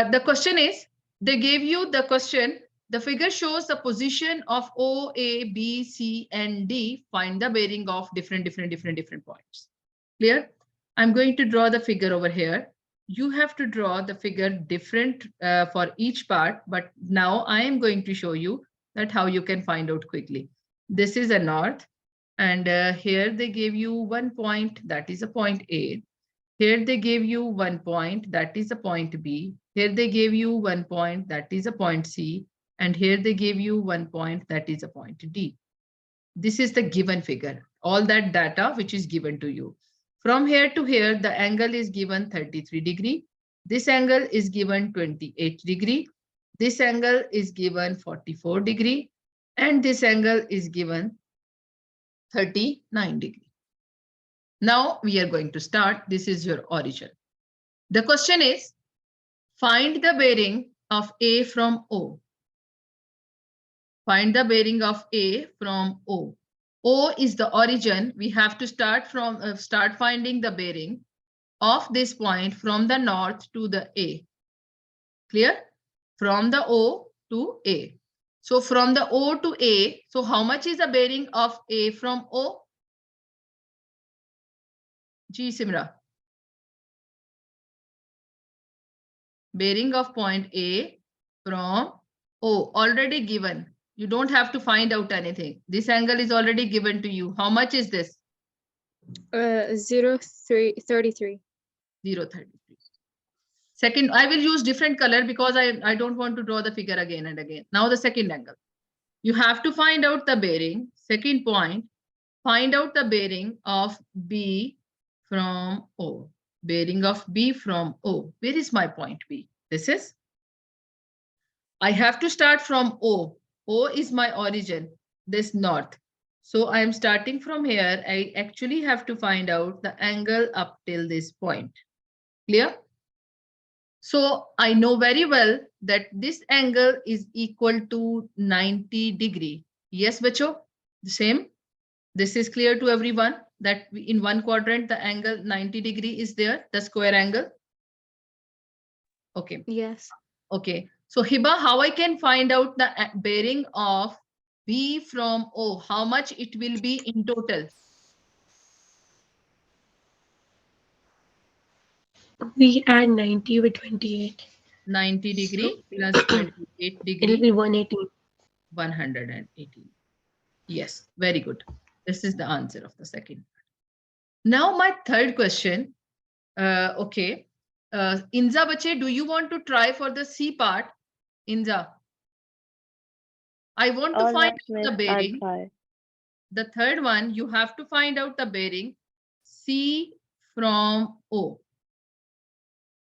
The question is, they gave you the question, the figure shows the position of O, A, B, C, and D. Find the bearing of different points. Clear? I'm going to draw the figure over here. You have to draw the figure different for each part, but now I am going to show you that how you can find out quickly. This is a north, and here they gave you 1 point, that is a point A. Here they gave you 1 point, that is a point B. Here they gave you 1 point, that is a point C. And here they gave you 1 point, that is a point D. This is the given figure, all that data which is given to you. From here to here, the angle is given 33 degree. This angle is given 28 degree. This angle is given 44 degree. And this angle is given 39 degree. Now we are going to start. This is your origin. The question is, find the bearing of A from O. Find the bearing of A from O. O is the origin. We have to start finding the bearing of this point from the north to the A. Clear? From the O to A. So from the O to A, so how much is the bearing of A from O? Ji Simra. Bearing of point A from O already given. You don't have to find out anything. This angle is already given to you. How much is this? 0.33. 0.33. Second, I will use different color because I don't want to draw the figure again and again. Now the second angle. You have to find out the bearing. Second point, find out the bearing of B from O. Bearing of B from O. Where is my point B? This is. I have to start from O. O is my origin, this north. So I am starting from here. I actually have to find out the angle up till this point. Clear? So I know very well that this angle is equal to 90 degree. Yes, Bacho? The same. This is clear to everyone that in one quadrant, the angle 90 degree is there, the square angle. Okay. Yes. Okay. So Hiba, how I can find out the bearing of B from O? How much it will be in total? We add 90 with 28. 90 degree plus 28 degree. It will be 180. 180. Yes, very good. This is the answer of the second. Now my third question. Okay. Inza Bache, do you want to try for the C part? Inza. I want to find out the bearing. The third one, you have to find out the bearing C from O.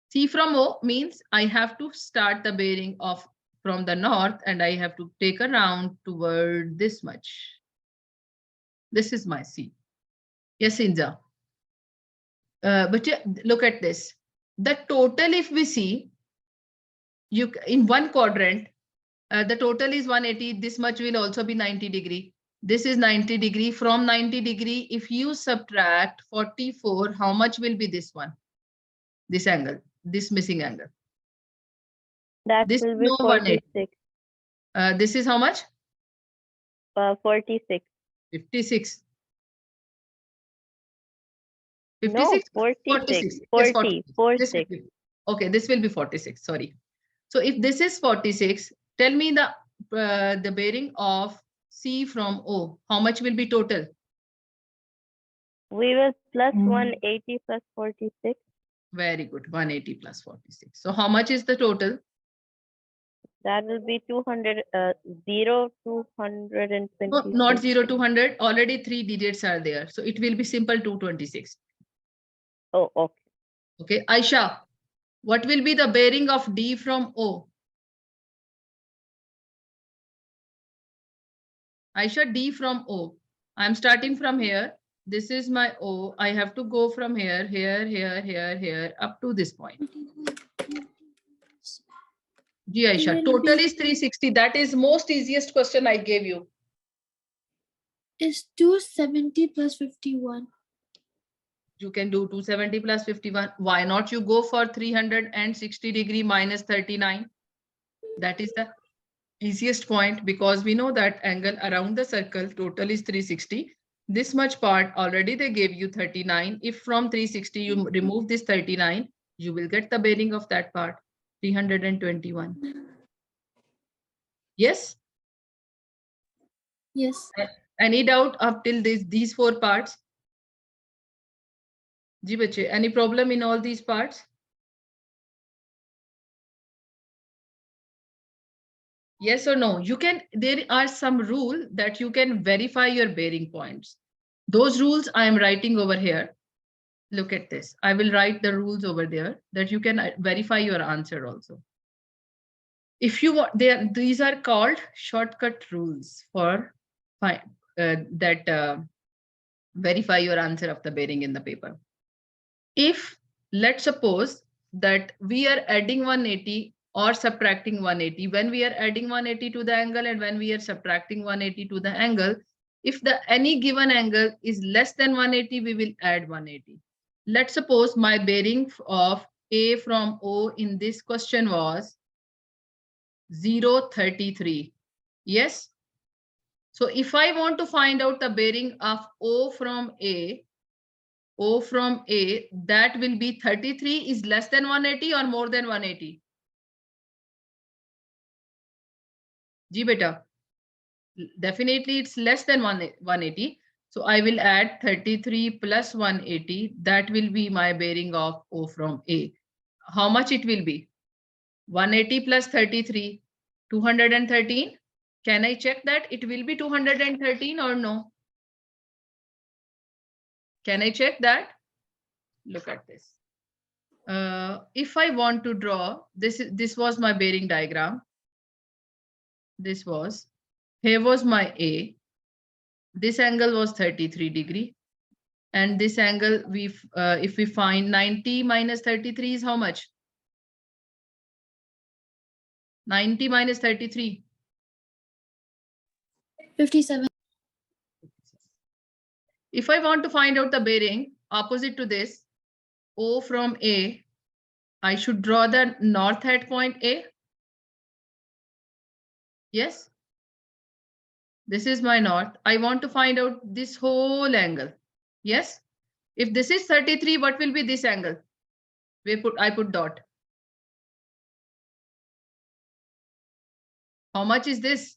C from O means I have to start the bearing of from the north and I have to take a round toward this much. This is my C. Yes, Inza. But look at this. The total, if we see, you in one quadrant, the total is 180. This much will also be 90 degree. This is 90 degree. From 90 degree, if you subtract 44, how much will be this one? This angle, this missing angle. That this will be 46. This is how much? 46. 56. 56? No, 46. 40. 46. Okay, this will be 46. Sorry. So if this is 46, tell me the bearing of C from O. How much will be total? We will plus 180 plus 46. Very good. 180 plus 46. So how much is the total? That will be 200, 0, 220. No, not 0, 200. Already 3 digits are there. So it will be simple 226. Oh, okay. Okay. Aisha, what will be the bearing of D from O? Aisha, D from O. I'm starting from here. This is my O. I have to go from here, here, up to this point. Ji Aisha, total is 360. That is most easiest question I gave you. Is 270 plus 51. You can do 270 plus 51. Why not you go for 360 degree minus 39? That is the easiest point, because we know that angle around the circle total is 360. This much part already they gave you 39. If from 360 you remove this 39, you will get the bearing of that part, 321. Yes? Yes. Any doubt up till these four parts? Ji bache, any problem in all these parts? Yes or no? You can, there are some rule that you can verify your bearing points. Those rules I am writing over here. Look at this. I will write the rules over there that you can verify your answer also. If you want, these are called shortcut rules for verify your answer of the bearing in the paper. If let's suppose that we are adding 180 or subtracting 180, when we are adding 180 to the angle and when we are subtracting 180 to the angle, if the any given angle is less than 180, we will add 180. Let's suppose my bearing of A from O in this question was 0.33. Yes. So if I want to find out the bearing of O from A, that will be 33 is less than 180 or more than 180? Ji beta, definitely it's less than 180. So I will add 33 plus 180. That will be my bearing of O from A. How much it will be? 180 plus 33, 213. Can I check that it will be 213 or no? Can I check that? Look at this. If I want to draw, this was my bearing diagram. This was, here was my A. This angle was 33 degree. And this angle, if we find 90 minus 33 is how much? 90 minus 33. 57. If I want to find out the bearing opposite to this, O from A, I should draw the north head point A. Yes. This is my north. I want to find out this whole angle. Yes. If this is 33, what will be this angle? I put dot. How much is this?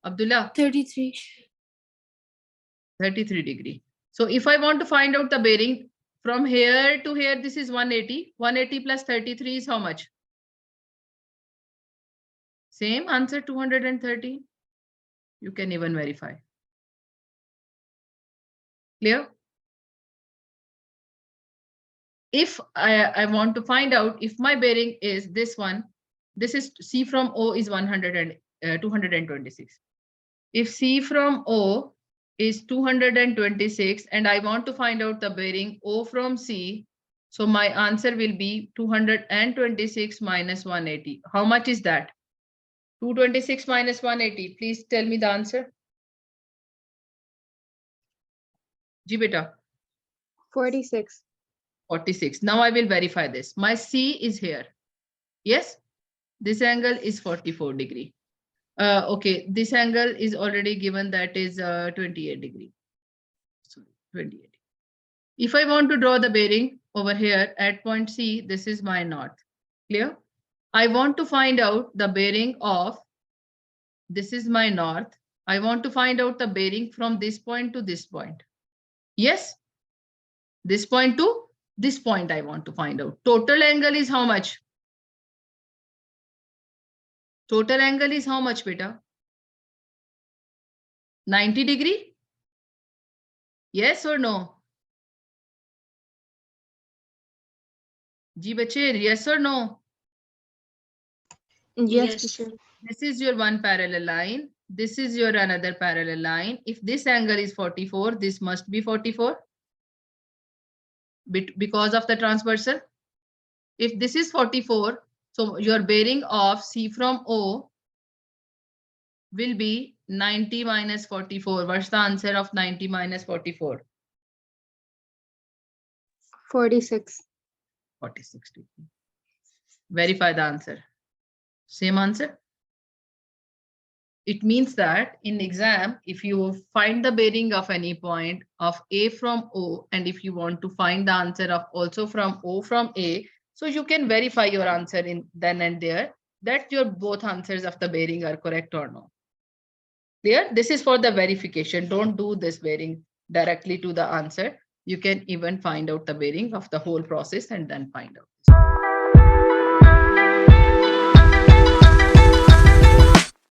Abdullah? 33. 33 degree. So if I want to find out the bearing from here to here, this is 180. 180 plus 33 is how much? Same answer, 230. You can even verify. Clear? If I want to find out if my bearing is this one, this is C from O is 226. If C from O is 226 and I want to find out the bearing O from C, so my answer will be 226 minus 180. How much is that? 226 minus 180. Please tell me the answer. Ji beta. 46. 46. Now I will verify this. My C is here. Yes, this angle is 44 degree. Okay, this angle is already given, that is 28 degree. Sorry, 28. If I want to draw the bearing over here at point C, this is my north. Clear? I want to find out the bearing of, this is my north. I want to find out the bearing from this point to this point. Yes? This point to this point I want to find out. Total angle is how much? Total angle is how much, beta? 90 degree? Yes or no? Ji bache, yes or no? Yes, teacher. This is your one parallel line. This is your another parallel line. If this angle is 44, this must be 44 because of the transversal. If this is 44, so your bearing of C from O will be 90 minus 44. What's the answer of 90 minus 44? 46. 46 degree. Verify the answer. Same answer. It means that in exam, if you find the bearing of any point of A from O, and if you want to find the answer of also from O from A, so you can verify your answer in then and there that your both answers of the bearing are correct or not. Clear? This is for the verification. Don't do this bearing directly to the answer. You can even find out the bearing of the whole process and then find out.